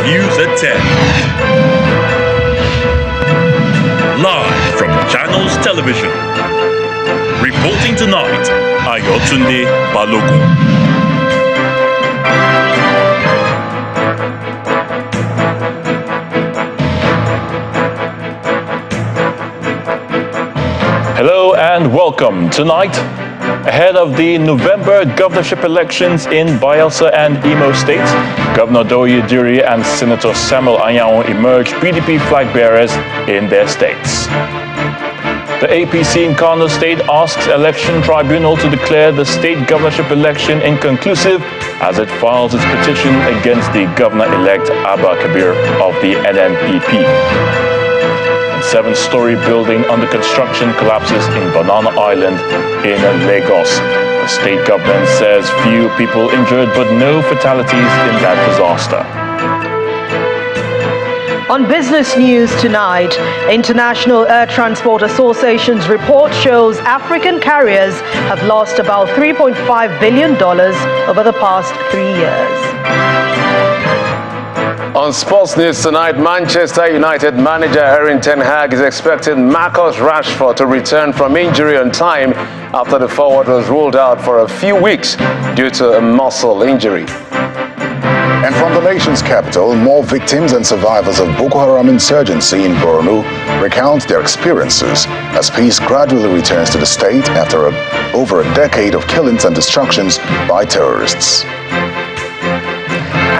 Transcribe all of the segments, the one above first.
News at 10. Live from Channels Television. Reporting tonight, Ayotunde Balogun. Hello and welcome. Tonight, ahead of the November governorship elections in Bayelsa and Imo states, Governor Doye Diri and Senator Samuel Anyanwu emerged PDP flag bearers in their states. The APC in Kano state asks election tribunal to declare the state governorship election inconclusive as it files its petition against the governor-elect Abba Kabir of the NNPP. Seven-story building under construction collapses in Banana Island in Lagos. The state government says few people injured but no fatalities in that disaster. On business news tonight, International Air Transport Association's report shows African carriers have lost about $3.5 billion over the past 3 years. On sports news tonight, Manchester United manager Erik ten Hag is expecting Marcus Rashford to return from injury on time after the forward was ruled out for a few weeks due to a muscle injury. And from the nation's capital, more victims and survivors of Boko Haram insurgency in Borno recount their experiences as peace gradually returns to the state after over a decade of killings and destructions by terrorists.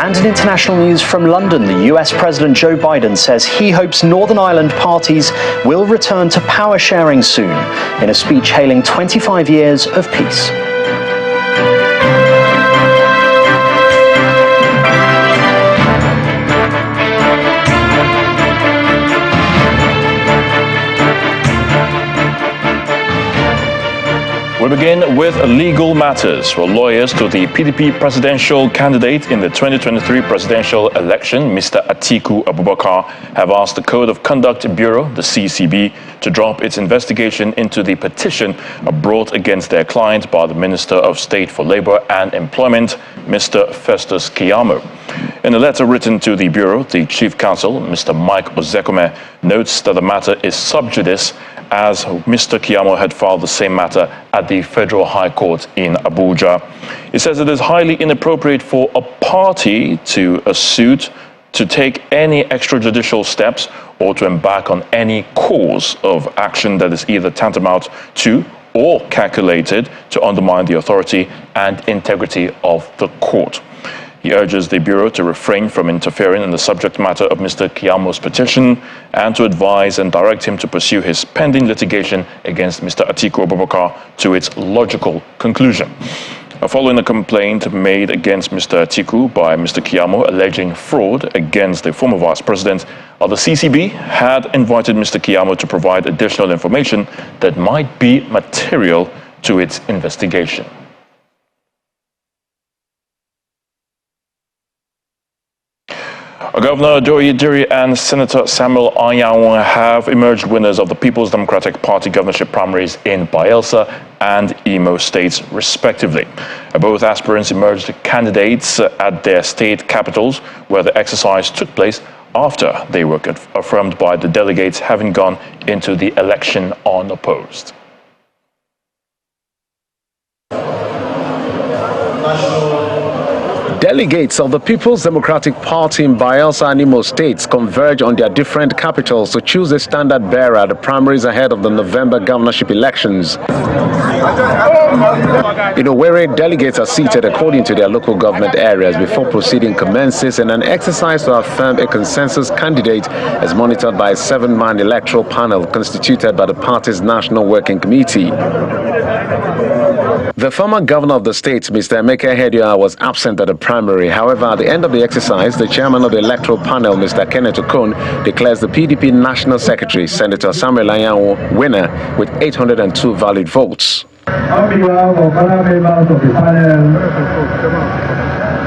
And in international news from London, the US President Joe Biden says he hopes Northern Ireland parties will return to power sharing soon, in a speech hailing 25 years of peace. We begin with legal matters. Well, lawyers to the PDP presidential candidate in the 2023 presidential election, Mr. Atiku Abubakar, have asked the Code of Conduct Bureau, the CCB, to drop its investigation into the petition brought against their client by the Minister of State for Labor and Employment, Mr. Festus Keyamo. In a letter written to the Bureau, the Chief Counsel, Mr. Mike Ozekome, notes that the matter is sub judice as Mr. Keyamo had filed the same matter at the Federal High Court in Abuja. It says it is highly inappropriate for a party to a suit to take any extrajudicial steps or to embark on any course of action that is either tantamount to or calculated to undermine the authority and integrity of the court. He urges the Bureau to refrain from interfering in the subject matter of Mr. Keyamo's petition and to advise and direct him to pursue his pending litigation against Mr. Atiku Abubakar to its logical conclusion. Following a complaint made against Mr. Atiku by Mr. Keyamo alleging fraud against the former vice president, the CCB had invited Mr. Keyamo to provide additional information that might be material to its investigation. Governor Doye Diri and Senator Samuel Anyanwu have emerged winners of the People's Democratic Party governorship primaries in Bayelsa and Imo states, respectively. Both aspirants emerged candidates at their state capitals, where the exercise took place after they were affirmed by the delegates having gone into the election unopposed. Delegates of the People's Democratic Party in Bayelsa and Imo states converge on their different capitals to choose a standard bearer at the primaries ahead of the November governorship elections. In Owerri, delegates are seated according to their local government areas before proceeding commences in an exercise to affirm a consensus candidate as monitored by a 7-man electoral panel constituted by the party's National Working Committee. The former governor of the state, Mr. Emeka Hedioha, was absent at the primary. However, at the end of the exercise, the chairman of the electoral panel, Mr. Kenneth Okon, declares the PDP National Secretary, Senator Samuel Anyanwu, winner with 802 valid votes. On behalf of other members of the panel,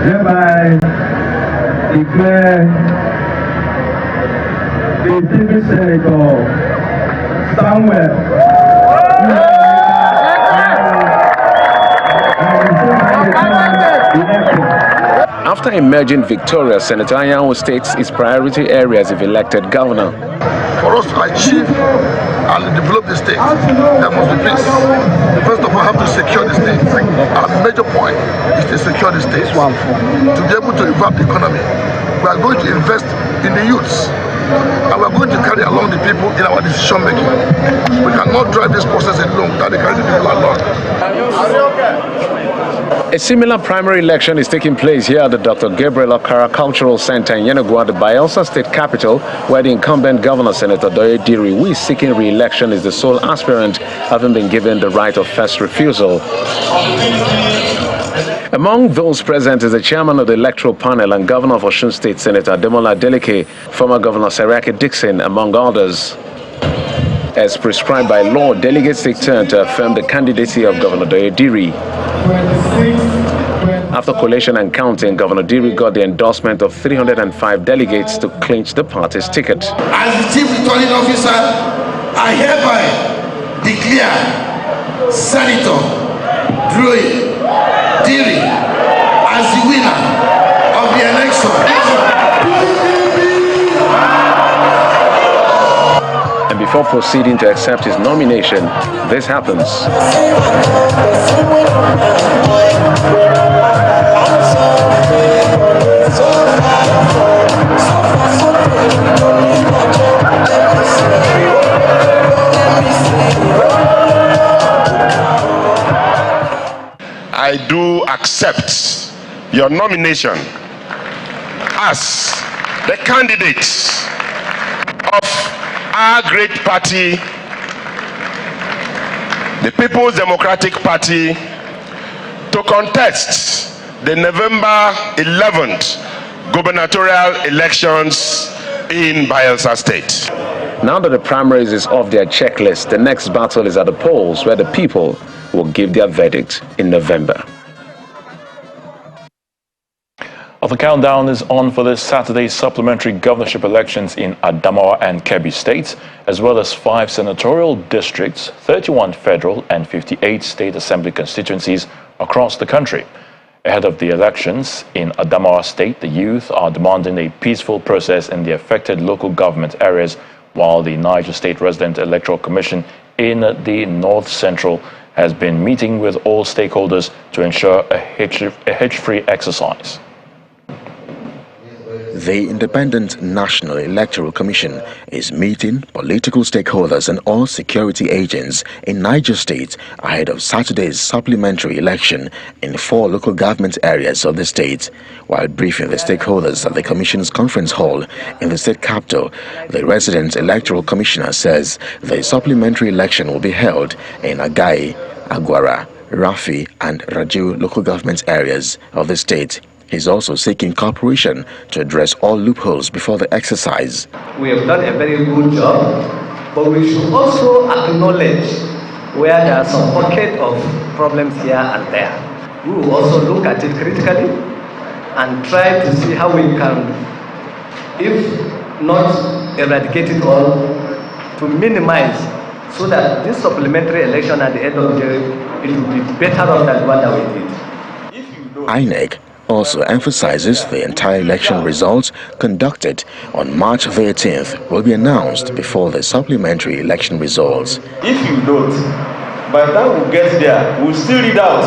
hereby declare the PDP Senator Samuel After emerging victorious, Senator Anyanwu states his priority areas if elected governor. For us to achieve and develop the state, there must be peace. First of all, we have to secure the state. Our major point is to secure the state. To be able to revamp the economy, we are going to invest in the youths. And we are going to carry along the people in our decision making. We cannot drive this process alone without carrying the people along. A similar primary election is taking place here at the Dr. Gabriel Okara Cultural Center in Yenagoa, the Bayelsa State capital, where the incumbent governor, Senator Doye Diri, who is seeking re-election, is the sole aspirant, having been given the right of first refusal. Among those present is the chairman of the electoral panel and governor of Osun State, Senator Ademola Adeleke, former governor Seriake Dixon, among others. As prescribed by law, delegates take turn to affirm the candidacy of Governor Doye Diri. After collation and counting, Governor Diri got the endorsement of 305 delegates to clinch the party's ticket. As the Chief Returning Officer, I hereby declare Senator Doye Diri as the winner of the election. And before proceeding to accept his nomination, this happens. I do accept your nomination as the candidates of our great party, the People's Democratic Party, to contest the November 11th gubernatorial elections in Bayelsa State. Now that the primaries is off their checklist, the next battle is at the polls, where the people will give their verdict in November. The countdown is on for this Saturday's supplementary governorship elections in Adamawa and Kebbi states, as well as 5 senatorial districts, 31 federal and 58 state assembly constituencies across the country. Ahead of the elections in Adamawa state, the youth are demanding a peaceful process in the affected local government areas, while the Niger State Resident Electoral Commission in the North Central has been meeting with all stakeholders to ensure a hitch-free exercise. The Independent National Electoral Commission is meeting political stakeholders and all security agents in Niger State ahead of Saturday's supplementary election in 4 local government areas of the state. While briefing the stakeholders at the Commission's conference hall in the state capital, the resident electoral commissioner says the supplementary election will be held in Agai, Agwara, Rafi, and Raju local government areas of the state. He's also seeking cooperation to address all loopholes before the exercise. We have done a very good job, but we should also acknowledge where there are some pockets of problems here and there. We will also look at it critically and try to see how we can, if not eradicate it all, to minimize, so that this supplementary election at the end of the day, it will be better off than what we did. INEC also emphasizes the entire election results conducted on March 13th will be announced before the supplementary election results. If you don't, by the time we get there, we'll still read out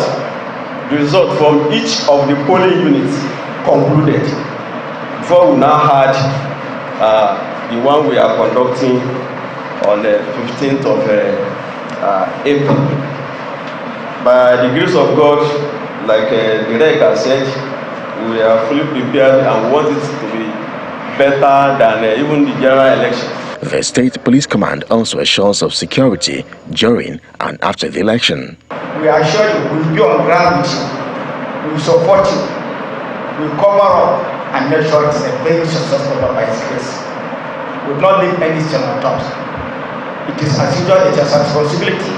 the result from each of the polling units concluded before we now had the one we are conducting on the 15th of April. By the grace of God, like the Reka said, we are fully prepared and we want it to be better than even the general election. The State Police Command also assures of security during and after the election. We assure you, we will be on ground with you. We will support you. We will cover up and make sure it's a very successful by His grace. We will not leave any stone unturned. It is as usual, it is a responsibility,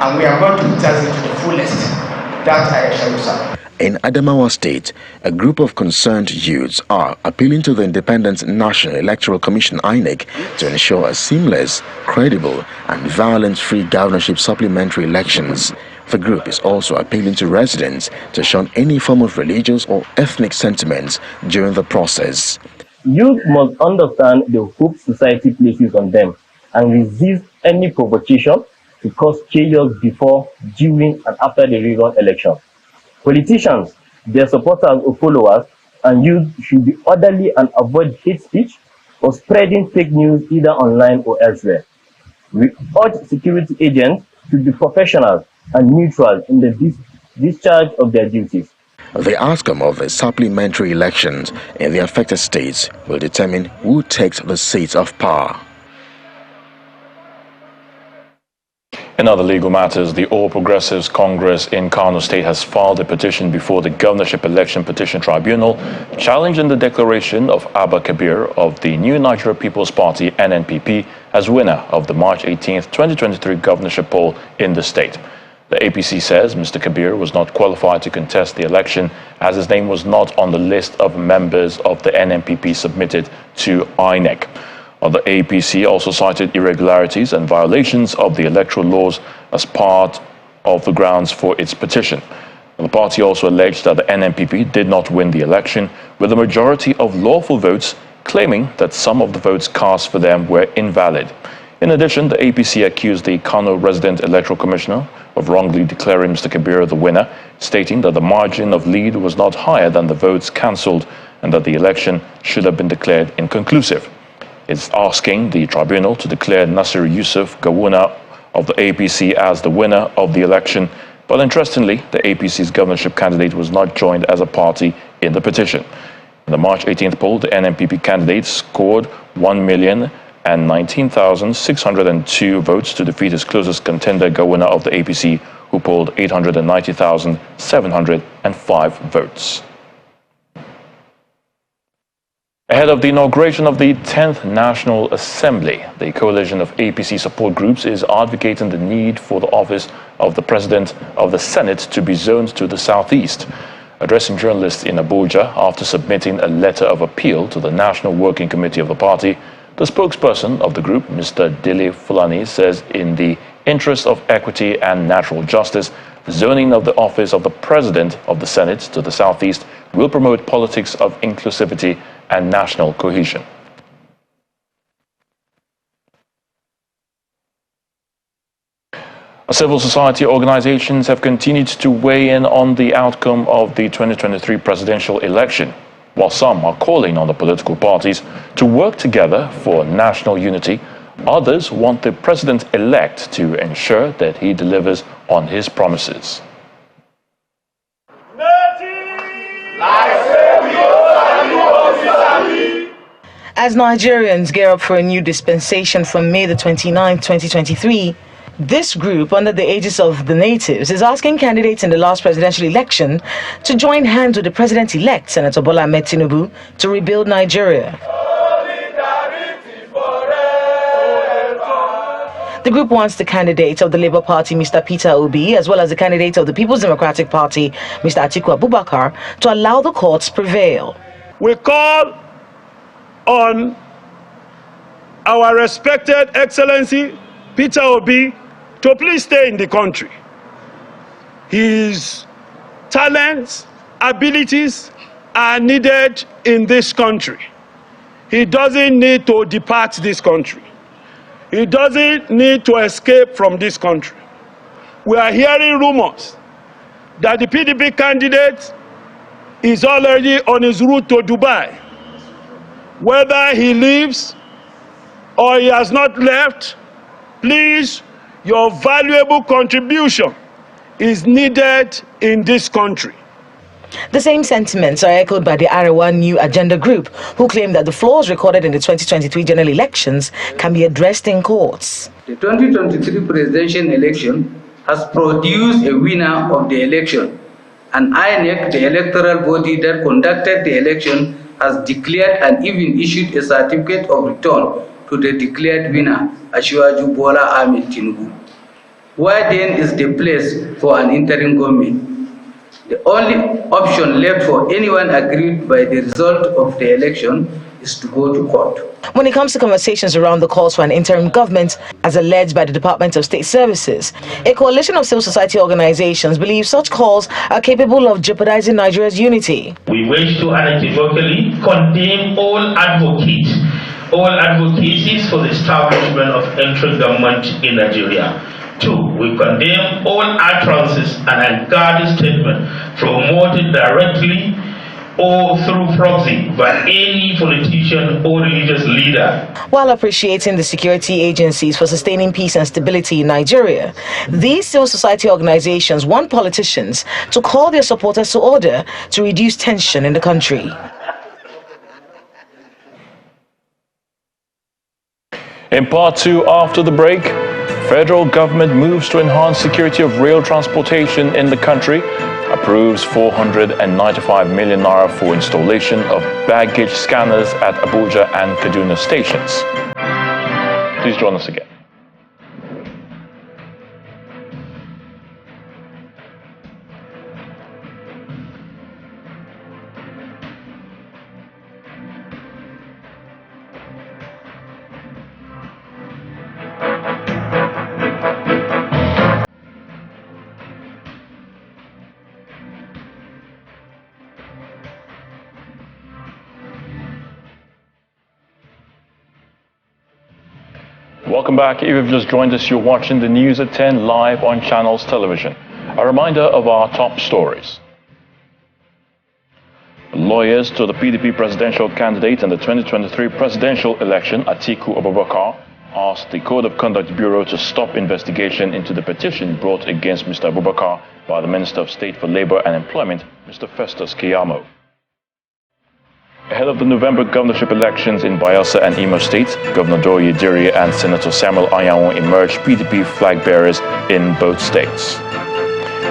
and we are going to utilize it to the fullest. That I assure you, sir. In Adamawa State, a group of concerned youths are appealing to the Independent National Electoral Commission (INEC) to ensure a seamless, credible, and violence-free governorship supplementary elections. The group is also appealing to residents to shun any form of religious or ethnic sentiments during the process. Youth must understand the hope society places on them and resist any provocation to cause chaos before, during, and after the recent election. Politicians, their supporters or followers, and youth should be orderly and avoid hate speech or spreading fake news either online or elsewhere. We urge security agents to be professional and neutral in the discharge of their duties. The outcome of the supplementary elections in the affected states will determine who takes the seats of power. In other legal matters, the All Progressives Congress in Kano State has filed a petition before the Governorship Election Petition Tribunal challenging the declaration of Abba Kabir of the New Nigeria People's Party (NNPP) as winner of the March 18, 2023 governorship poll in the state. The APC says Mr. Kabir was not qualified to contest the election as his name was not on the list of members of the NNPP submitted to INEC. The APC also cited irregularities and violations of the electoral laws as part of the grounds for its petition. The party also alleged that the NNPP did not win the election with a majority of lawful votes, claiming that some of the votes cast for them were invalid. In addition, the APC accused the Kano resident electoral commissioner of wrongly declaring Mr. Kabir the winner, stating that the margin of lead was not higher than the votes cancelled and that the election should have been declared inconclusive. It's asking the tribunal to declare Nasir Yusuf Gawuna of the APC as the winner of the election, but interestingly, the APC's governorship candidate was not joined as a party in the petition. In the March 18th poll, the NNPP candidate scored 1,019,602 votes to defeat his closest contender, Gawuna of the APC, who polled 890,705 votes. Ahead of the inauguration of the 10th National Assembly, the coalition of APC support groups is advocating the need for the office of the President of the Senate to be zoned to the southeast. Addressing journalists in Abuja after submitting a letter of appeal to the National Working Committee of the party, the spokesperson of the group, Mr. Dele Fulani, says in the interest of equity and natural justice, zoning of the office of the President of the Senate to the southeast will promote politics of inclusivity and national cohesion. Civil society organizations have continued to weigh in on the outcome of the 2023 presidential election, while some are calling on the political parties to work together for national unity. Others want the president-elect to ensure that he delivers on his promises. As Nigerians gear up for a new dispensation from May the 29th, 2023, this group, under the aegis of the natives, is asking candidates in the last presidential election to join hands with the president-elect, Senator Bola Ahmed Tinubu, to rebuild Nigeria. The group wants the candidate of the Labour Party, Mr. Peter Obi, as well as the candidate of the People's Democratic Party, Mr. Atiku Abubakar, to allow the courts prevail. We call on our respected Excellency Peter Obi to please stay in the country. His talents, abilities are needed in this country. He doesn't need to depart this country. He doesn't need to escape from this country. We are hearing rumors that the PDP candidate is already on his route to Dubai. Whether he leaves or he has not left, please, your valuable contribution is needed in this country. The same sentiments are echoed by the Arewa New Agenda Group, who claim that the flaws recorded in the 2023 general elections can be addressed in courts. The 2023 presidential election has produced a winner of the election, and INEC, the electoral body that conducted the election, has declared and even issued a certificate of return to the declared winner, Asiwaju Bola Ahmed Tinubu. Where then is the place for an interim government? The only option left for anyone aggrieved by the result of the election is to go to court. When it comes to conversations around the calls for an interim government, as alleged by the Department of State Services, a coalition of civil society organizations believe such calls are capable of jeopardizing Nigeria's unity. We wish to unequivocally condemn all advocacies for the establishment of interim government in Nigeria. 2, we condemn all utterances and unguarded statements promoted directly or through proxy by any politician or religious leader. While appreciating the security agencies for sustaining peace and stability in Nigeria, these civil society organizations want politicians to call their supporters to order to reduce tension in the country. In part 2, after the break, federal government moves to enhance security of rail transportation in the country, approves 495 million naira for installation of baggage scanners at Abuja and Kaduna stations. Please join us again. Welcome back. If you've just joined us, you're watching the News at 10 live on Channels Television. A reminder of our top stories. Lawyers to the PDP presidential candidate in the 2023 presidential election, Atiku Abubakar, asked the Code of Conduct Bureau to stop investigation into the petition brought against Mr. Abubakar by the Minister of State for Labor and Employment, Mr. Festus Keyamo. Ahead of the November governorship elections in Bayelsa and Imo states, Governor Doye Diri and Senator Samuel Anyanwu emerged PDP flag bearers in both states.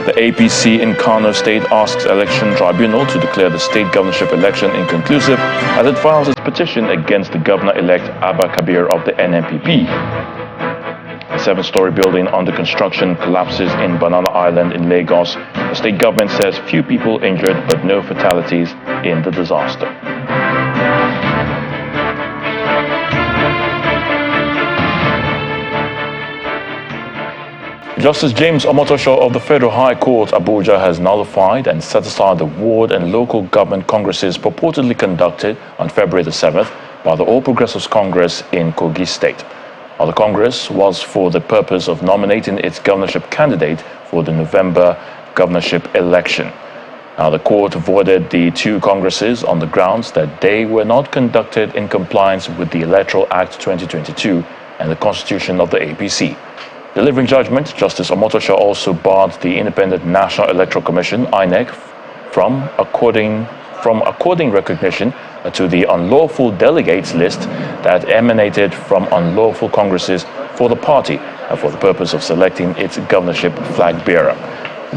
The APC in Kano state asks election tribunal to declare the state governorship election inconclusive as it files its petition against the governor-elect Abba Kabir of the NNPP. A 7-story building under construction collapses in Banana Island in Lagos. The state government says few people injured but no fatalities in the disaster. Justice James Omotosho of the Federal High Court, Abuja, has nullified and set aside the ward and local government congresses purportedly conducted on February the 7th by the All Progressives Congress in Kogi State. Now, the Congress was for the purpose of nominating its governorship candidate for the November governorship election. Now, the court voided the 2 congresses on the grounds that they were not conducted in compliance with the Electoral Act 2022 and the Constitution of the APC. Delivering judgment, Justice Omotosho also barred the Independent National Electoral Commission, INEC, from according recognition to the unlawful delegates list that emanated from unlawful congresses for the party for the purpose of selecting its governorship flag bearer.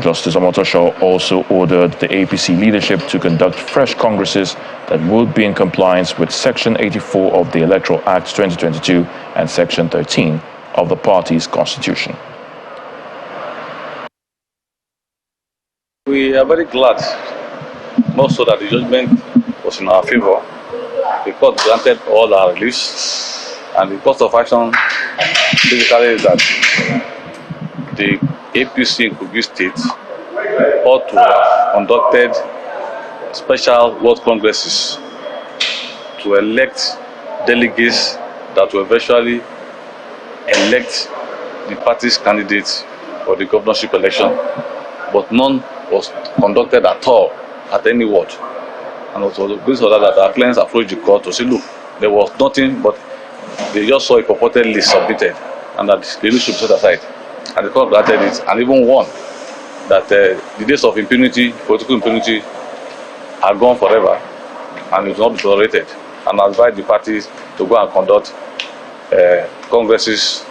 Justice Omotosho also ordered the APC leadership to conduct fresh congresses that would be in compliance with Section 84 of the Electoral Act 2022 and Section 13 of the party's constitution. We are very glad, more so that the judgment was in our favor. The court granted all our reliefs, and the course of action basically is that the APC in Kogi State ought to have conducted special world congresses to elect delegates that will eventually elect the party's candidates for the governorship election, but none was conducted at all at any ward. And it was based on that our clients approached the court to say, look, there was nothing, but they just saw a purported list submitted, and that the list should be set aside. And the court granted it, and even warned that the days of impunity, political impunity, are gone forever, and it will not be tolerated, and advised the parties to go and conduct congresses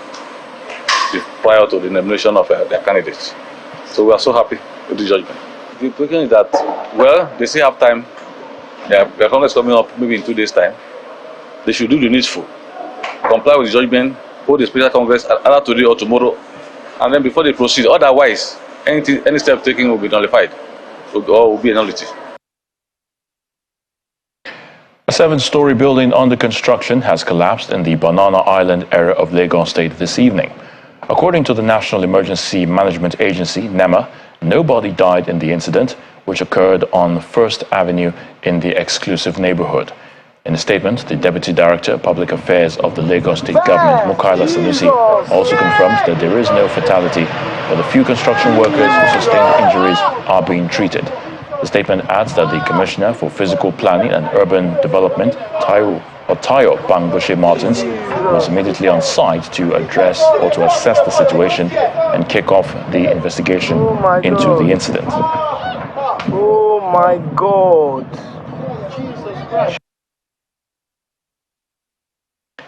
prior to the nomination of their candidates. So we are so happy with the judgment. The implication is that, well, they still have time. Their Congress coming up maybe in 2 days' time. They should do the needful, comply with the judgment, hold a special Congress either today or tomorrow, and then before they proceed. Otherwise, any step taken will be nullified. will be a nullity. A 7-story building under construction has collapsed in the Banana Island area of Lagos State this evening. According to the National Emergency Management Agency, NEMA, nobody died in the incident, which occurred on First Avenue in the exclusive neighborhood. In a statement, the Deputy Director of Public Affairs of the Lagos State Government, Mukaila Sanusi, also confirmed that there is no fatality, but the few construction workers who sustained injuries are being treated. The statement adds that the Commissioner for Physical Planning and Urban Development, Tayo Bangboshe Martins, was immediately on site to address or to assess the situation and kick off the investigation into the incident. Oh my God!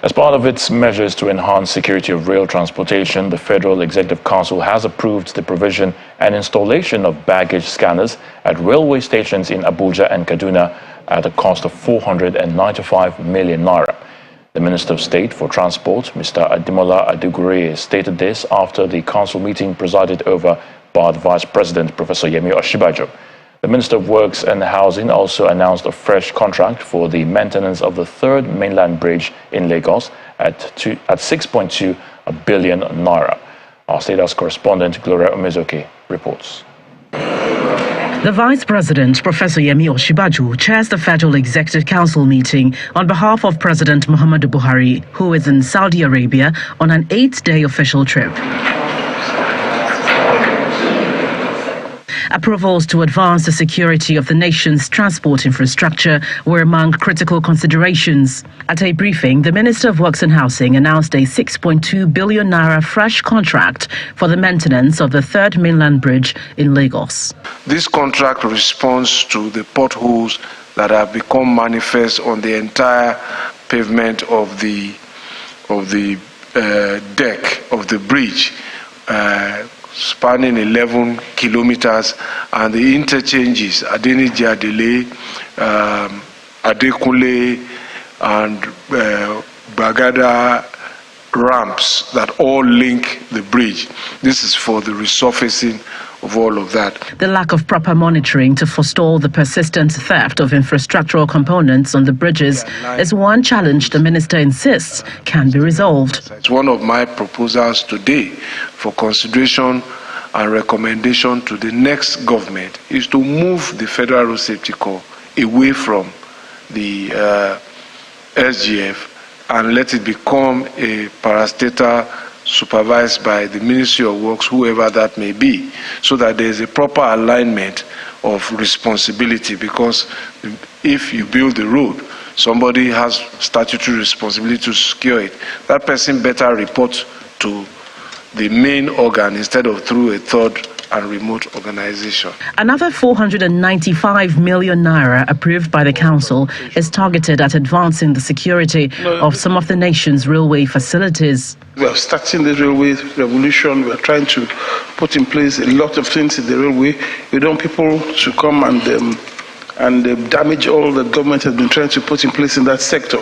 As part of its measures to enhance security of rail transportation, the Federal Executive Council has approved the provision and installation of baggage scanners at railway stations in Abuja and Kaduna at a cost of 495 million naira. The Minister of State for Transport, Mr. Ademola Adegunroye, stated this after the council meeting presided over by the Vice President, Professor Yemi Osinbajo. The Minister of Works and Housing also announced a fresh contract for the maintenance of the third mainland bridge in Lagos at 6.2 billion naira. Our State House correspondent, Gloria Umezoke, reports. The Vice President, Professor Yemi Osinbajo, chairs the Federal Executive Council meeting on behalf of President Muhammadu Buhari, who is in Saudi Arabia on an 8-day official trip. Approvals to advance the security of the nation's transport infrastructure were among critical considerations. At a briefing, the Minister of Works and Housing announced a 6.2 billion naira fresh contract for the maintenance of the third mainland bridge in Lagos. This contract responds to the potholes that have become manifest on the entire pavement of the deck of the bridge, spanning 11 kilometers, and the interchanges, Adeniji Adele, Adekunle, and Bagada ramps that all link the bridge. This is for the resurfacing of all of that. The lack of proper monitoring to forestall the persistent theft of infrastructural components on the bridges is one challenge the minister insists can be resolved. It's one of my proposals today for consideration and recommendation to the next government is to move the Federal Road Safety Corps away from the SGF and let it become a parastatal supervised by the Ministry of Works, whoever that may be, so that there is a proper alignment of responsibility, because if you build the road, somebody has statutory responsibility to secure it. That person better report to the main organ instead of through a third and remote organization. Another 495 million naira approved by the council is targeted at advancing the security of some of the nation's railway facilities. We are starting the railway revolution. We are trying to put in place a lot of things in the railway. We don't want people to come and damage all that government has been trying to put in place in that sector.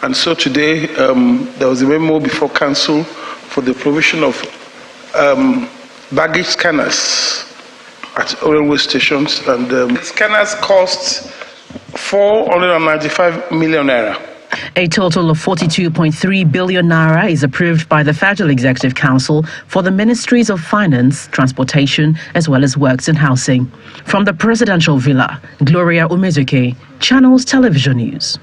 And so today there was a memo before council for the provision of baggage scanners at railway stations, and the scanners cost 495 million naira. A total of 42.3 billion naira is approved by the Federal Executive Council for the Ministries of Finance, Transportation, as well as Works and Housing. From the Presidential Villa, Gloria Umezoke, Channels Television News.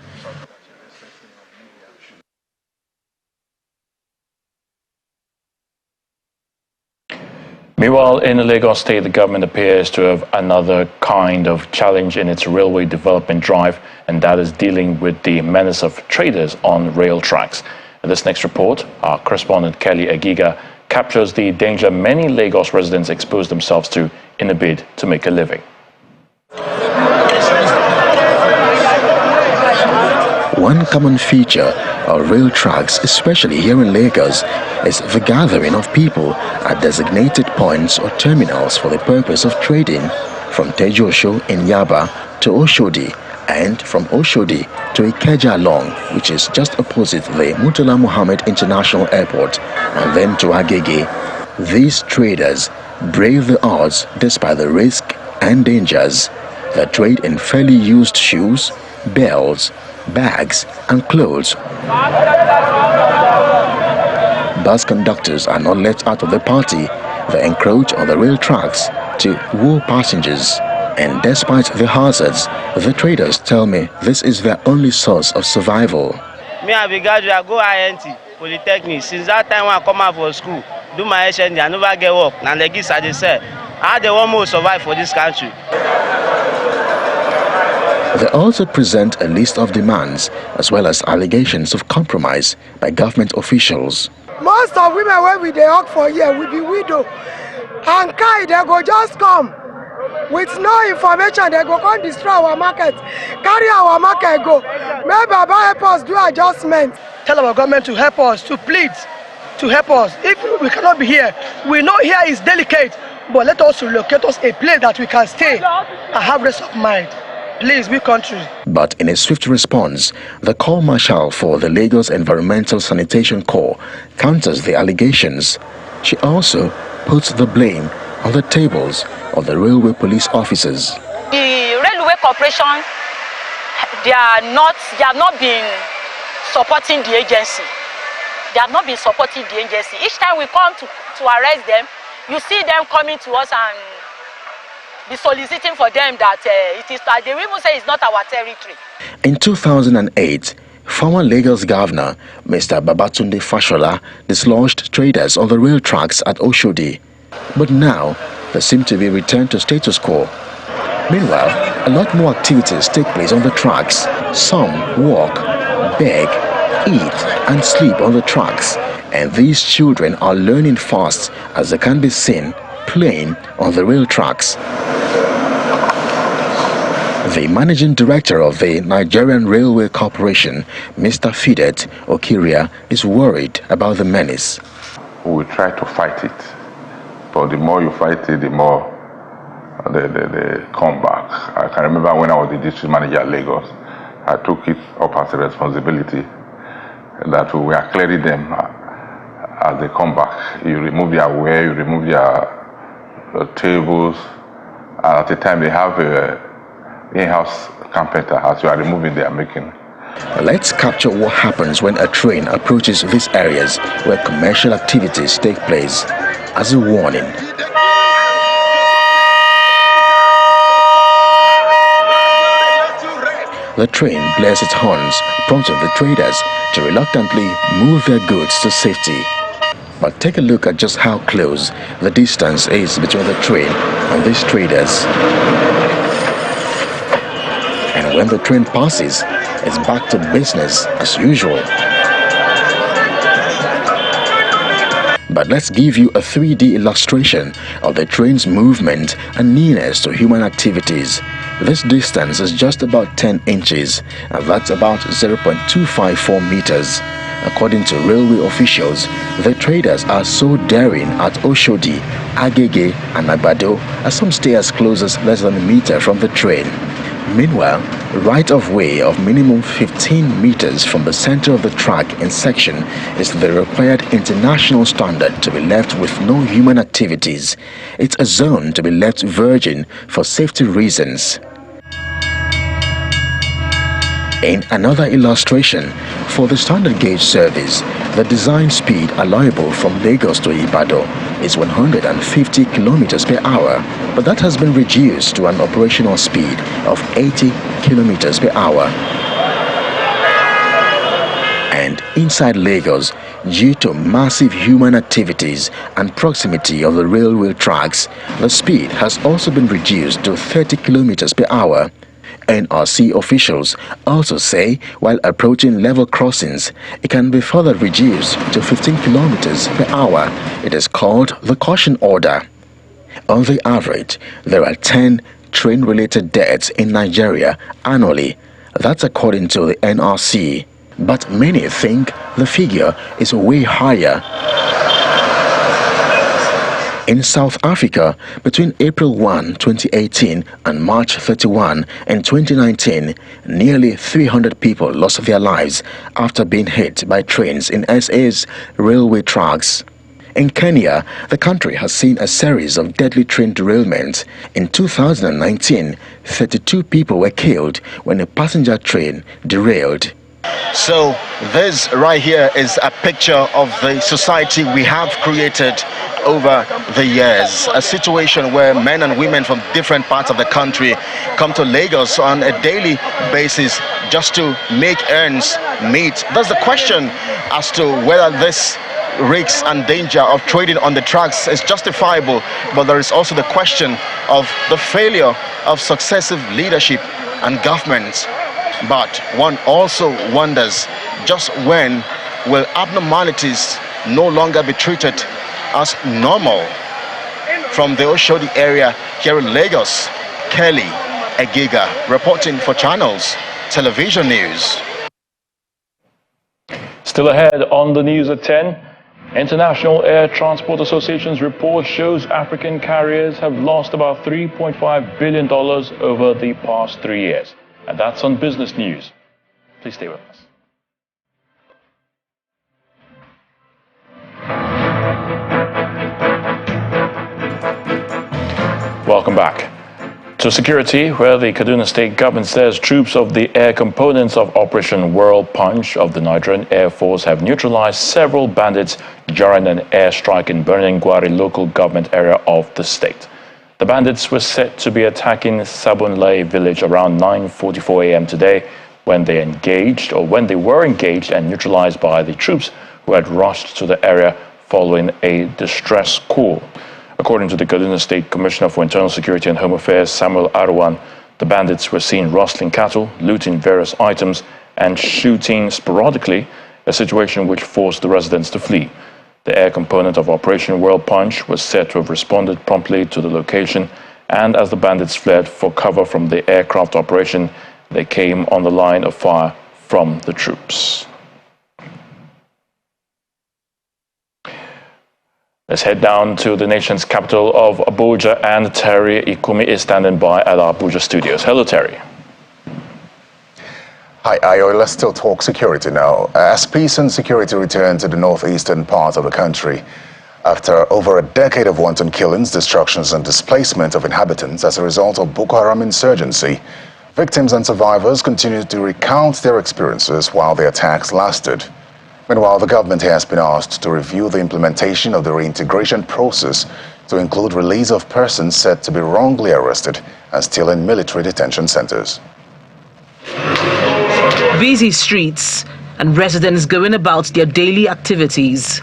Meanwhile, in Lagos State, the government appears to have another kind of challenge in its railway development drive, and that is dealing with the menace of traders on rail tracks. In this next report, our correspondent Kelly Agiga captures the danger many Lagos residents expose themselves to in a bid to make a living. One common feature of rail tracks, especially here in Lagos, is the gathering of people at designated points or terminals for the purpose of trading, from Tejosho in Yaba to Oshodi, and from Oshodi to Ikeja Long, which is just opposite the Murtala Muhammad International Airport, and then to Agege. These traders brave the odds despite the risk men dangers. They trade in fairly used shoes, belts, bags, and clothes. Bus conductors are not let out of the party. They encroach on the rail tracks to woo passengers. And despite the hazards, the traders tell me this is their only source of survival. Me, I be graduate, I go INT, Polytechnic. Since that time when I come out for school, do my HND, I never get work. Now like this, I just say, how they want me to survive for this country. They also present a list of demands as well as allegations of compromise by government officials. Most of women when we dey work for here will be widow. And Kai, they go just come. With no information, they go come destroy our market, carry our market go. Maybe Baba help us do adjustment. Tell our government to help us, to plead, to help us. If we cannot be here, we know here is delicate, but let us relocate us a place that we can stay and have rest of mind. Please, we country. But in a swift response, the Corps Marshal for the Lagos Environmental Sanitation Corps counters the allegations. She also puts the blame on the tables of the railway police officers. The railway corporation, they have not been supporting the agency. They have not been supporting the agency. Each time we come to arrest them, you see them coming to us and be soliciting for them that it is, they will even say it's not our territory. In 2008, former Lagos Governor Mr. Babatunde Fashola dislodged traders on the rail tracks at Oshodi. But now, they seem to be returned to status quo. Meanwhile, a lot more activities take place on the tracks. Some walk, beg, eat, and sleep on the tracks. And these children are learning fast as they can be seen playing on the rail tracks. The managing director of the Nigerian Railway Corporation, Mr. Fidet Okiria, is worried about the menace. We will try to fight it, but the more you fight it, the more they come back. I can remember when I was the district manager at Lagos, I took it up as a responsibility that we are clearing them as they come back. You remove their wear, you remove their tables, and at the time they have a in-house carpenter as you are removing their making. Let's capture what happens when a train approaches these areas where commercial activities take place as a warning. The train blares its horns, prompting the traders to reluctantly move their goods to safety. But take a look at just how close the distance is between the train and these traders. And when the train passes, it's back to business as usual. But let's give you a 3D illustration of the train's movement and nearness to human activities. This distance is just about 10 inches, and that's about 0.254 meters. According to railway officials, the traders are so daring at Oshodi, Agege, and Agbado as some stay as close as less than a meter from the train. Meanwhile, right-of-way of minimum 15 meters from the center of the track in section is the required international standard to be left with no human activities. It's a zone to be left virgin for safety reasons. In another illustration, for the standard gauge service, the design speed allowable from Lagos to Ibadan is 150 kilometers per hour, but that has been reduced to an operational speed of 80 kilometers per hour. And inside Lagos, due to massive human activities and proximity of the railway tracks, the speed has also been reduced to 30 kilometers per hour. NRC officials also say while approaching level crossings, it can be further reduced to 15 kilometers per hour. It is called the caution order. On the average, there are 10 train-related deaths in Nigeria annually. That's according to the NRC. But many think the figure is way higher. In South Africa, between April 1, 2018 and March 31 in 2019, nearly 300 people lost their lives after being hit by trains in SA's railway tracks. In Kenya, the country has seen a series of deadly train derailments. In 2019, 32 people were killed when a passenger train derailed. So this right here is a picture of the society we have created over the years. A situation where men and women from different parts of the country come to Lagos on a daily basis just to make ends meet. That's the question as to whether this risks and danger of trading on the tracks is justifiable, but there is also the question of the failure of successive leadership and governments. But one also wonders, just when will abnormalities no longer be treated as normal? From the Oshodi area here in Lagos, Kelly Egiga reporting for Channels Television News. Still ahead on the news at 10, International Air Transport Association's report shows African carriers have lost about $3.5 billion over the past 3 years. And that's on Business News. Please stay with us. Welcome back. To security, where the Kaduna state government says troops of the air components of Operation World Punch of the Nigerian Air Force have neutralized several bandits during an airstrike in Birnin-Gwari local government area of the state. The bandits were said to be attacking Sabunlai village around 9:44 a.m. today when they were engaged and neutralized by the troops who had rushed to the area following a distress call. According to the Kaduna State Commissioner for Internal Security and Home Affairs, Samuel Arwan, the bandits were seen rustling cattle, looting various items, and shooting sporadically, a situation which forced the residents to flee. The air component of Operation World Punch was said to have responded promptly to the location, and as the bandits fled for cover from the aircraft operation, they came on the line of fire from the troops. Let's head down to the nation's capital of Abuja, and Terry Ikumi is standing by at our Abuja studios. Hello, Terry. Hi, Ayo. Let's still talk security now. As peace and security return to the northeastern part of the country, after over a decade of wanton killings, destructions, and displacement of inhabitants as a result of Boko Haram insurgency, victims and survivors continue to recount their experiences while the attacks lasted. Meanwhile, the government has been asked to review the implementation of the reintegration process to include release of persons said to be wrongly arrested and still in military detention centers. Busy streets and residents going about their daily activities.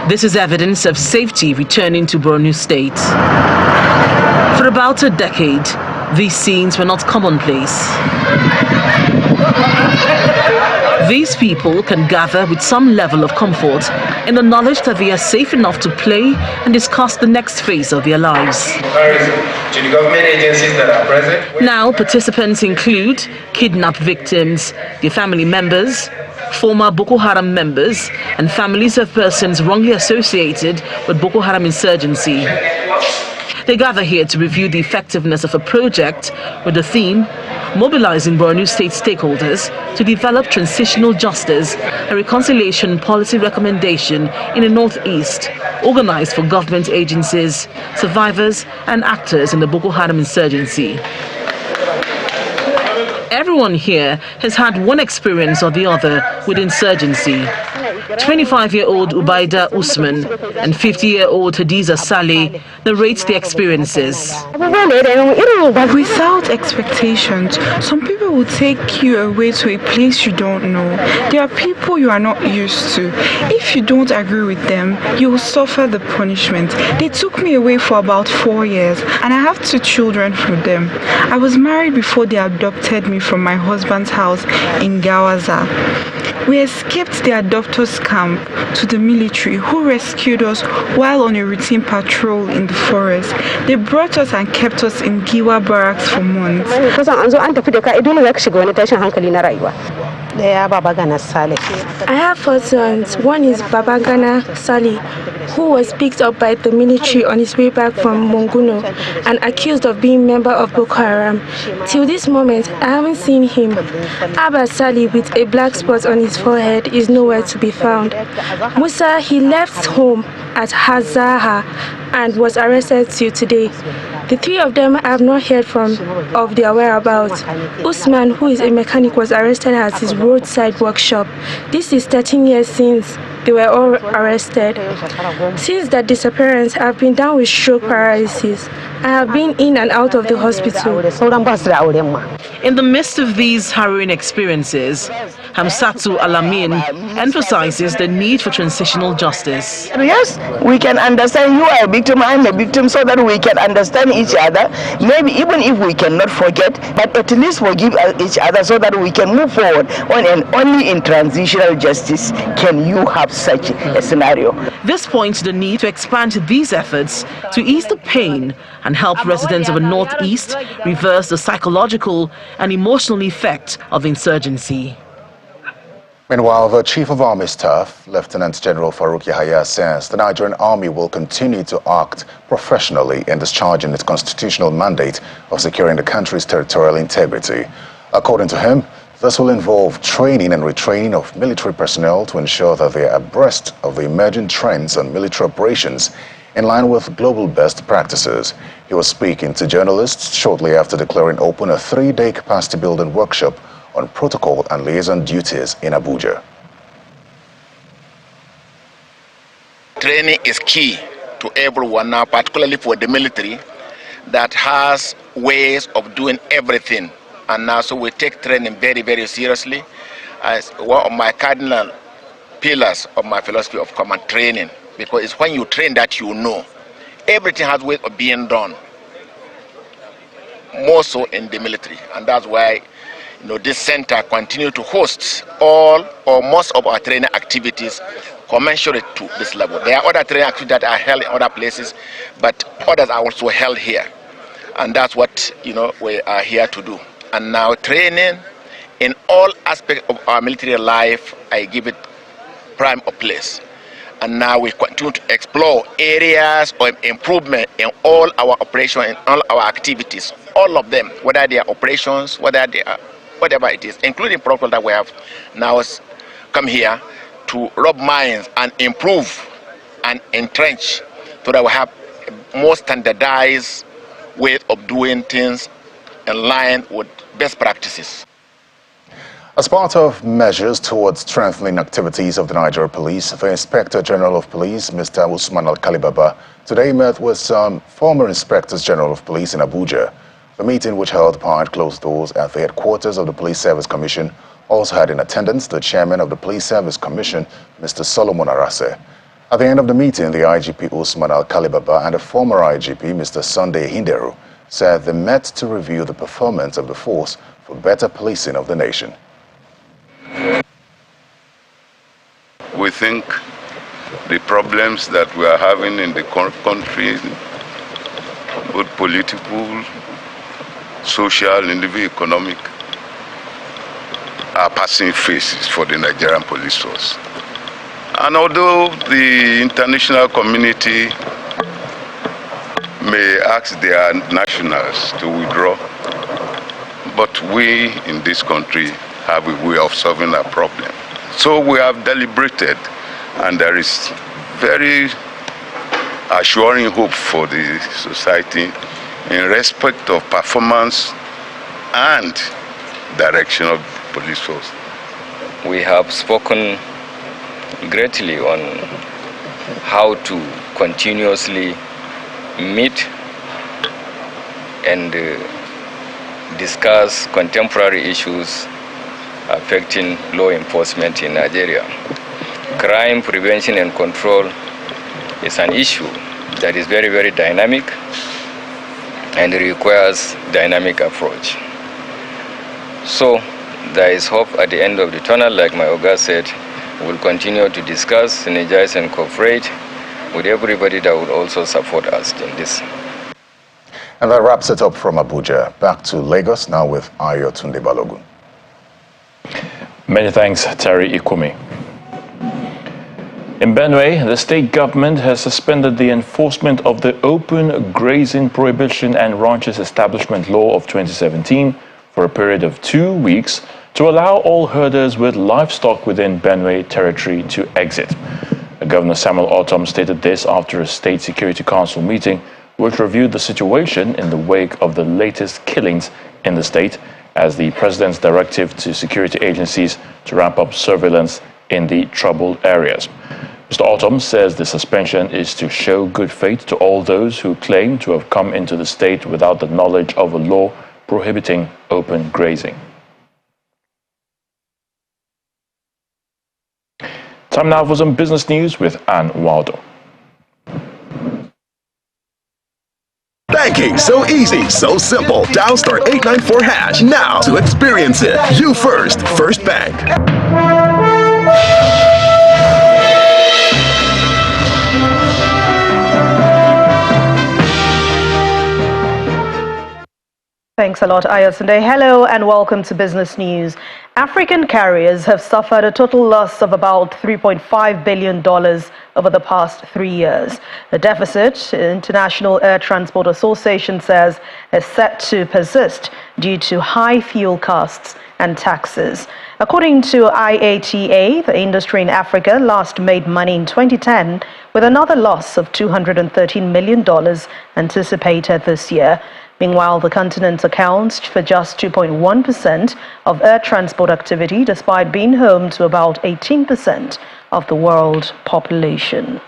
This is evidence of safety returning to Borno State. For about a decade, these scenes were not commonplace. These people can gather with some level of comfort in the knowledge that they are safe enough to play and discuss the next phase of their lives. To the government agencies that are present. Now, participants include kidnapped victims, their family members, former Boko Haram members, and families of persons wrongly associated with Boko Haram insurgency. They gather here to review the effectiveness of a project with the theme mobilizing Borno State stakeholders to develop transitional justice and reconciliation policy recommendation in the Northeast, organized for government agencies, survivors, and actors in the Boko Haram insurgency. Everyone here has had one experience or the other with insurgency. 25-year-old Ubaida Usman and 50-year-old Hadiza Saleh narrate their experiences. Without expectations, some people will take you away to a place you don't know. There are people you are not used to. If you don't agree with them, you will suffer the punishment. They took me away for about 4 years, and I have 2 children from them. I was married before they adopted me from my husband's house in Gawaza. We escaped the adopters camp to the military, who rescued us while on a routine patrol in the forest. They brought us and kept us in Giwa barracks for months. I have 4 sons. One is Babagana Sali, who was picked up by the military on his way back from Monguno and accused of being a member of Boko Haram. Till this moment, I haven't seen him. Abba Sali with a black spot on his his forehead is nowhere to be found. Musa, he left home at Hazaha and was arrested till today. The three of them I have not heard of their whereabouts. Usman, who is a mechanic, was arrested at his roadside workshop. This is 13 years since they were all arrested. Since that disappearance, I have been down with stroke paralysis. I have been in and out of the hospital. In the midst of these harrowing experiences, Hamsatu Alamin emphasizes the need for transitional justice. Yes, we can understand you are a victim, I am a victim, so that we can understand each other. Maybe even if we cannot forget, but at least forgive each other so that we can move forward. And only in transitional justice can you have such a scenario. This points to the need to expand these efforts to ease the pain and help residents of the Northeast reverse the psychological and emotional effect of insurgency. Meanwhile, the Chief of Army Staff, Lieutenant General Farouk Yahaya, says the Nigerian Army will continue to act professionally in discharging its constitutional mandate of securing the country's territorial integrity. According to him, this will involve training and retraining of military personnel to ensure that they are abreast of the emerging trends and military operations in line with global best practices. He was speaking to journalists shortly after declaring open a 3-day capacity building workshop on protocol and liaison duties in Abuja. Training is key to everyone now, particularly for the military that has ways of doing everything. And now so we take training very, very seriously as one of my cardinal pillars of my philosophy of command training, because it's when you train that you know. Everything has ways of being done, more so in the military, and that's why this center continues to host all or most of our training activities commensurate to this level. There are other training activities that are held in other places, but others are also held here, and that's what we are here to do. And now training in all aspects of our military life, I give it prime of place. And now we continue to explore areas of improvement in all our operations, in all our activities, all of them, whether they are operations, whether they are whatever it is, including protocol that we have now come here to rub minds and improve and entrench so that we have a more standardized way of doing things in line with best practices. As part of measures towards strengthening activities of the Nigeria Police, the Inspector General of Police, Mr. Usman Al-Kalibaba, today met with some former Inspectors General of Police in Abuja. The meeting, which held behind closed doors at the headquarters of the Police Service Commission, also had in attendance the Chairman of the Police Service Commission, Mr. Solomon Arase. At the end of the meeting, the IGP Usman Al-Kalibaba and the former IGP, Mr. Sunday Hinderu, said they met to review the performance of the force for better policing of the nation. We think the problems that we are having in the country, both political, social, and even economic, are passing phases for the Nigerian police force. And although the international community may ask their nationals to withdraw, but we in this country have a way of solving our problem. So we have deliberated, and there is very assuring hope for the society in respect of performance and direction of the police force. We have spoken greatly on how to continuously meet and discuss contemporary issues affecting law enforcement in Nigeria. Crime prevention and control is an issue that is very, very dynamic and requires dynamic approach. So there is hope at the end of the tunnel, like my Oga said. We'll continue to discuss, synergize and cooperate with everybody that would also support us in this. And that wraps it up from Abuja. Back to Lagos now with Ayo Tunde Balogun. Many thanks, Terry Ikumi. In Benue, the state government has suspended the enforcement of the Open Grazing Prohibition and Ranches Establishment Law of 2017 for a period of 2 weeks to allow all herders with livestock within Benue territory to exit. Governor Samuel Ortom stated this after a State Security Council meeting which reviewed the situation in the wake of the latest killings in the state as the president's directive to security agencies to ramp up surveillance in the troubled areas. Mr. Ortom says the suspension is to show good faith to all those who claim to have come into the state without the knowledge of a law prohibiting open grazing. Time now for some business news with Ann Waldo. Banking so easy, so simple. Dial *894# now to experience it. You first, First Bank. Thanks a lot, Ayotunde. Hello and welcome to Business News. African carriers have suffered a total loss of about $3.5 billion over the past 3 years. The deficit, International Air Transport Association says, is set to persist due to high fuel costs and taxes. According to IATA, the industry in Africa last made money in 2010 with another loss of $213 million anticipated this year. Meanwhile, the continent accounts for just 2.1% of air transport activity, despite being home to about 18% of the world population.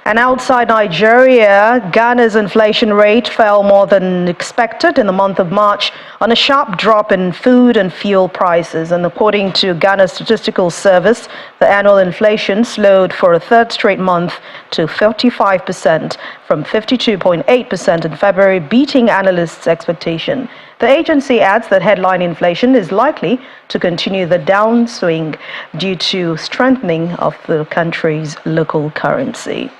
And outside Nigeria, Ghana's inflation rate fell more than expected in the month of March on a sharp drop in food and fuel prices. And according to Ghana's Statistical Service, the annual inflation slowed for a third straight month to 35% from 52.8% in February, beating analysts' expectation. The agency adds that headline inflation is likely to continue the downswing due to strengthening of the country's local currency.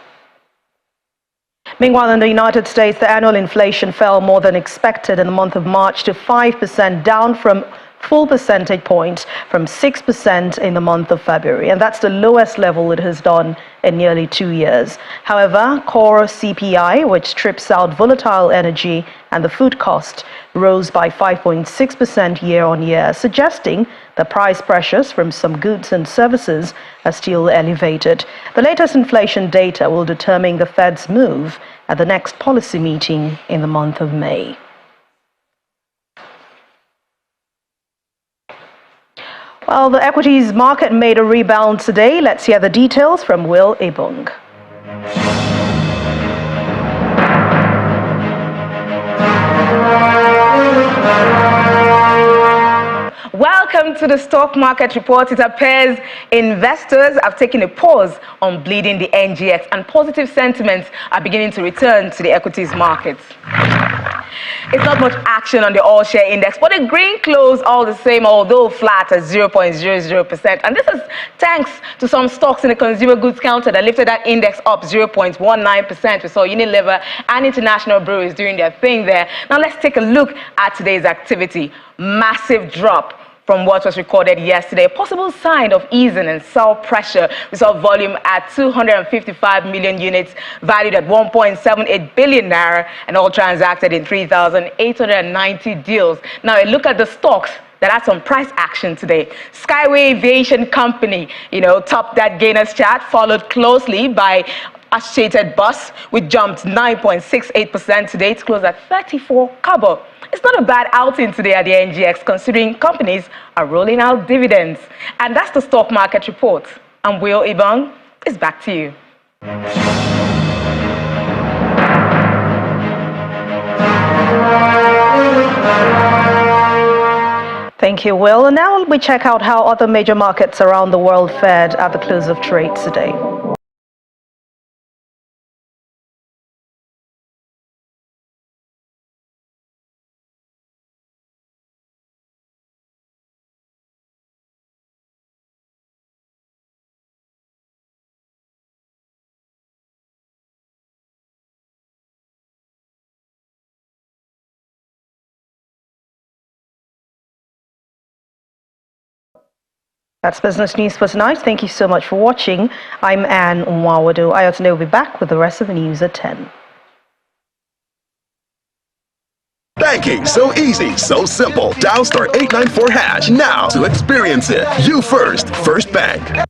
Meanwhile, in the United States, the annual inflation fell more than expected in the month of March to 5%, down from full percentage points from 6% in the month of February. And that's the lowest level it has done in nearly 2 years. However, core CPI, which strips out volatile energy and the food cost, rose by 5.6% year on year, suggesting that price pressures from some goods and services are still elevated. The latest inflation data will determine the Fed's move at the next policy meeting in the month of May. Well, the equities market made a rebound today. Let's hear the details from Will Ebong. Welcome to the stock market report. It appears investors have taken a pause on bleeding the NGX and positive sentiments are beginning to return to the equities markets. It's not much action on the all share index, but the green closed all the same, although flat at 0.00%. And this is thanks to some stocks in the consumer goods counter that lifted that index up 0.19%. We saw Unilever and International Breweries doing their thing there. Now let's take a look at today's activity. Massive drop from what was recorded yesterday. A possible sign of easing and sell pressure. We saw volume at 255 million units, valued at 1.78 billion naira, and all transacted in 3,890 deals. Now, a look at the stocks that had some price action today. Skyway Aviation Company, topped that gainers chart, followed closely by Associated Bus, which jumped 9.68% today. It closed at 34 kobo. It's not a bad outing today at the NGX, considering companies are rolling out dividends. And that's the stock market report. I'm Will Ibong. It's back to you. Thank you, Will. And now we check out how other major markets around the world fared at the close of trade today. That's Business News for tonight. Thank you so much for watching. I'm Ann Nwawadu. Ayotunde will be back with the rest of the news at 10. Banking, so easy, so simple. Dial star 894 hash now to experience it. You first, First Bank.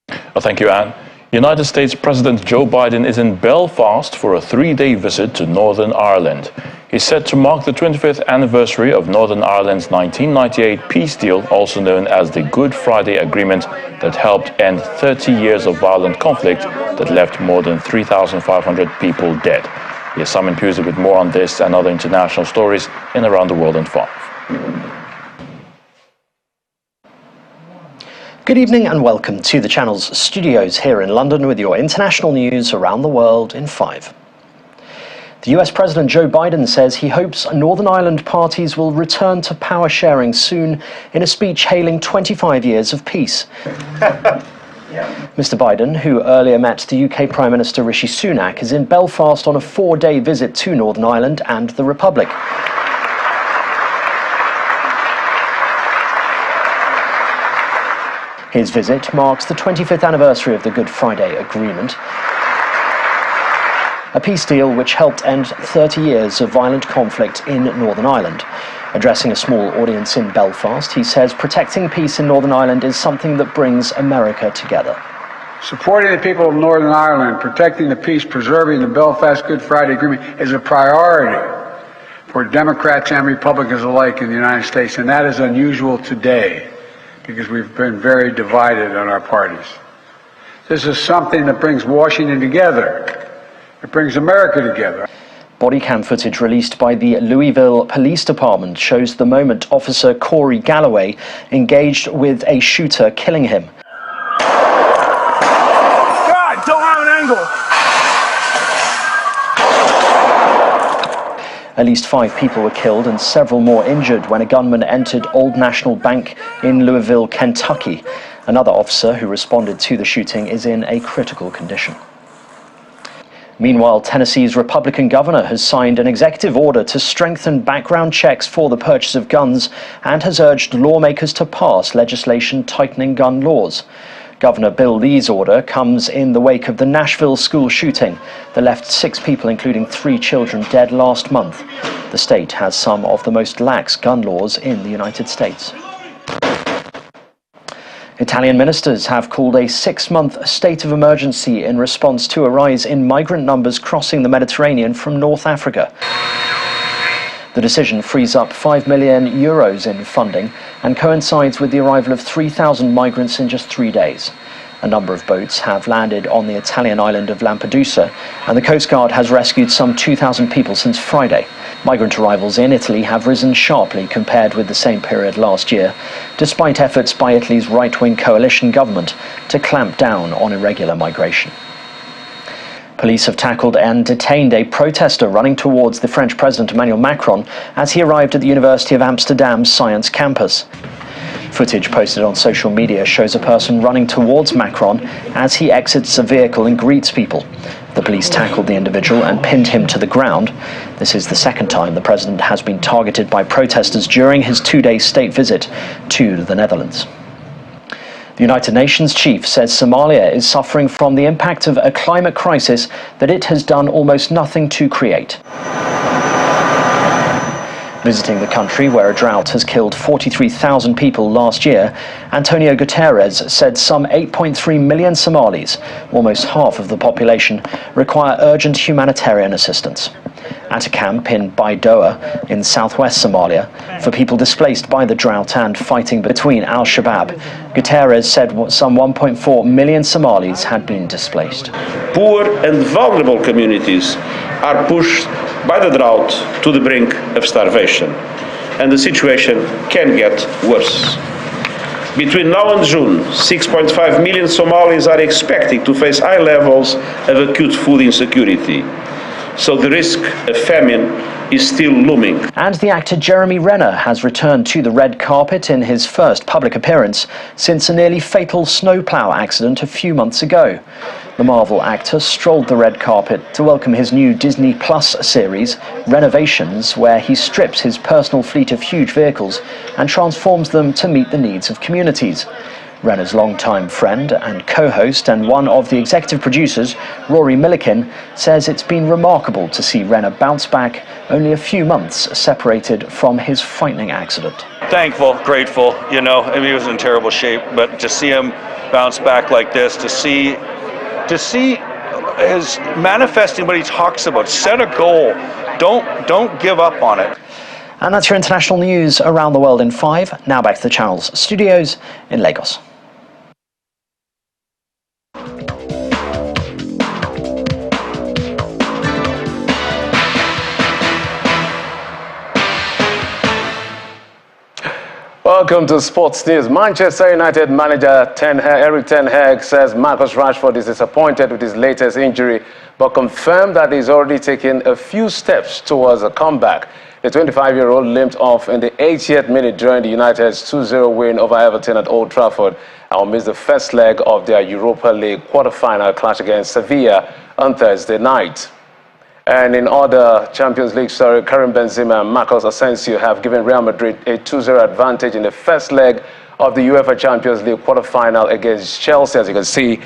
Well, thank you, Anne. United States President Joe Biden is in Belfast for a 3-day visit to Northern Ireland. He's set to mark the 25th anniversary of Northern Ireland's 1998 peace deal, also known as the Good Friday Agreement, that helped end 30 years of violent conflict that left more than 3,500 people dead. Here's Simon Pusey with more on this and other international stories in Around the World in 5. Good evening and welcome to the channel's studios here in London with your international news around the world in 5. The US President Joe Biden says he hopes Northern Ireland parties will return to power sharing soon in a speech hailing 25 years of peace. Mr. Biden, who earlier met the UK Prime Minister Rishi Sunak, is in Belfast on a 4-day visit to Northern Ireland and the Republic. His visit marks the 25th anniversary of the Good Friday Agreement, a peace deal which helped end 30 years of violent conflict in Northern Ireland. Addressing a small audience in Belfast, he says protecting peace in Northern Ireland is something that brings America together. Supporting the people of Northern Ireland, protecting the peace, preserving the Belfast Good Friday Agreement is a priority for Democrats and Republicans alike in the United States, and that is unusual today, because we've been very divided on our parties. This is something that brings Washington together. It brings America together. Body cam footage released by the Louisville Police Department shows the moment Officer Corey Galloway engaged with a shooter, killing him. God, don't have an angle! At least 5 people were killed and several more injured when a gunman entered Old National Bank in Louisville, Kentucky. Another officer who responded to the shooting is in a critical condition. Meanwhile, Tennessee's Republican governor has signed an executive order to strengthen background checks for the purchase of guns and has urged lawmakers to pass legislation tightening gun laws. Governor Bill Lee's order comes in the wake of the Nashville school shooting that left 6 people, including 3 children, dead last month. The state has some of the most lax gun laws in the United States. Italian ministers have called a 6-month state of emergency in response to a rise in migrant numbers crossing the Mediterranean from North Africa. The decision frees up €5 million in funding and coincides with the arrival of 3,000 migrants in just 3 days. A number of boats have landed on the Italian island of Lampedusa, and the Coast Guard has rescued some 2,000 people since Friday. Migrant arrivals in Italy have risen sharply compared with the same period last year, despite efforts by Italy's right-wing coalition government to clamp down on irregular migration. Police have tackled and detained a protester running towards the French President Emmanuel Macron as he arrived at the University of Amsterdam's Science Campus. Footage posted on social media shows a person running towards Macron as he exits a vehicle and greets people. The police tackled the individual and pinned him to the ground. This is the second time the president has been targeted by protesters during his 2-day state visit to the Netherlands. The United Nations chief says Somalia is suffering from the impact of a climate crisis that it has done almost nothing to create. Visiting the country where a drought has killed 43,000 people last year, Antonio Guterres said some 8.3 million Somalis, almost half of the population, require urgent humanitarian assistance. At a camp in Baidoa in southwest Somalia for people displaced by the drought and fighting between Al-Shabaab, Guterres said some 1.4 million Somalis had been displaced. Poor and vulnerable communities are pushed by the drought to the brink of starvation, and the situation can get worse. Between now and June, 6.5 million Somalis are expected to face high levels of acute food insecurity. So the risk of famine is still looming. And the actor Jeremy Renner has returned to the red carpet in his first public appearance since a nearly fatal snowplow accident a few months ago. The Marvel actor strolled the red carpet to welcome his new Disney Plus series, Renovations, where he strips his personal fleet of huge vehicles and transforms them to meet the needs of communities. Rena's longtime friend and co-host and one of the executive producers, Rory Milliken, says it's been remarkable to see Rena bounce back only a few months separated from his frightening accident. Thankful, grateful, you know, I mean, he was in terrible shape, but to see him bounce back like this, to see his manifesting what he talks about, set a goal, don't give up on it. And that's your international news around the world in 5. Now back to the Channel's studios in Lagos. Welcome to Sports News. Manchester United manager Erik ten Hag says Marcus Rashford is disappointed with his latest injury, but confirmed that he's already taken a few steps towards a comeback. The 25-year-old limped off in the 80th minute during the United's 2-0 win over Everton at Old Trafford and will miss the first leg of their Europa League quarter-final clash against Sevilla on Thursday night. And in other Champions League story, Karim Benzema and Marcos Asensio have given Real Madrid a 2-0 advantage in the first leg of the UEFA Champions League quarter-final against Chelsea. As you can see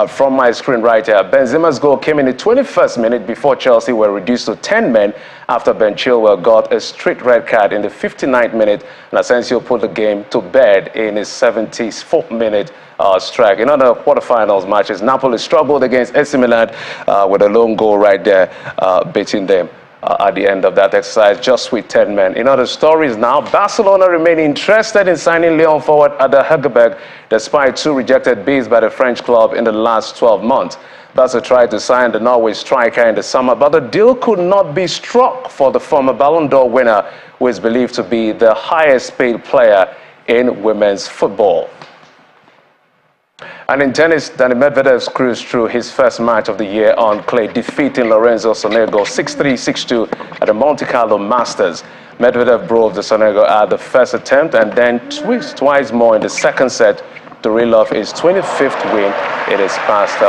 from my screen right here, Benzema's goal came in the 21st minute before Chelsea were reduced to 10 men after Ben Chilwell got a straight red card in the 59th minute, and Asensio put the game to bed in his 74th minute strike. In other quarterfinals matches, Napoli struggled against AC Milan with a lone goal right there, beating them at the end of that exercise, just with 10 men. In other stories now, Barcelona remain interested in signing Lyon forward Ada Hegerberg, despite 2 rejected bids by the French club in the last 12 months. Barca tried to sign the Norway striker in the summer, but the deal could not be struck for the former Ballon d'Or winner, who is believed to be the highest paid player in women's football. And in tennis, Dani Medvedev cruised through his first match of the year on clay, defeating Lorenzo Sonego 6-3, 6-2 at the Monte Carlo Masters. Medvedev broke the Sonego at the first attempt and then twice more in the second set to reel off his 25th win in his past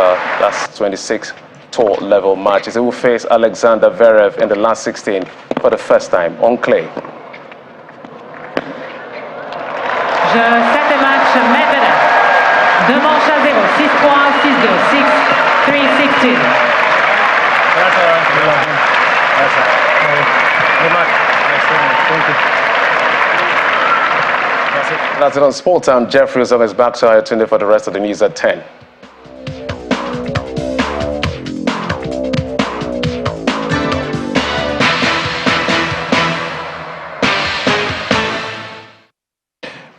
last 26 tour level matches. He will face Alexander Zverev in the last 16 for the first time on clay. Septième match, Medvedev. 2 manches à 0, 6-3, 6-2, 6-3, 6-2. That's it on Sport Time. Jeffrey is on his back, so I tune in for the rest of the news at 10.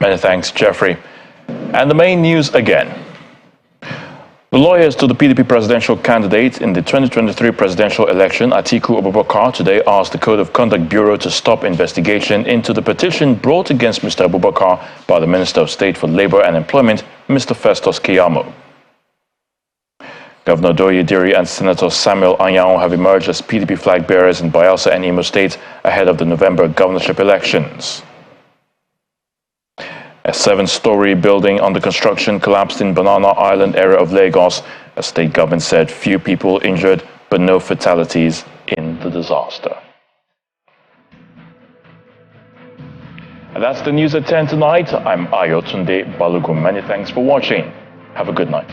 Many thanks, Jeffrey. And the main news again. The lawyers to the PDP presidential candidate in the 2023 presidential election, Atiku Abubakar, today asked the Code of Conduct Bureau to stop investigation into the petition brought against Mr. Abubakar by the Minister of State for Labour and Employment, Mr. Festus Keyamo. Governor Doye Diri and Senator Samuel Anyang have emerged as PDP flag bearers in Bayelsa and Imo State ahead of the November governorship elections. A 7-story building under construction collapsed in Banana Island area of Lagos. A state government said few people injured, but no fatalities in the disaster. And that's the news at 10 tonight. I'm Ayotunde Balogun. Many thanks for watching. Have a good night.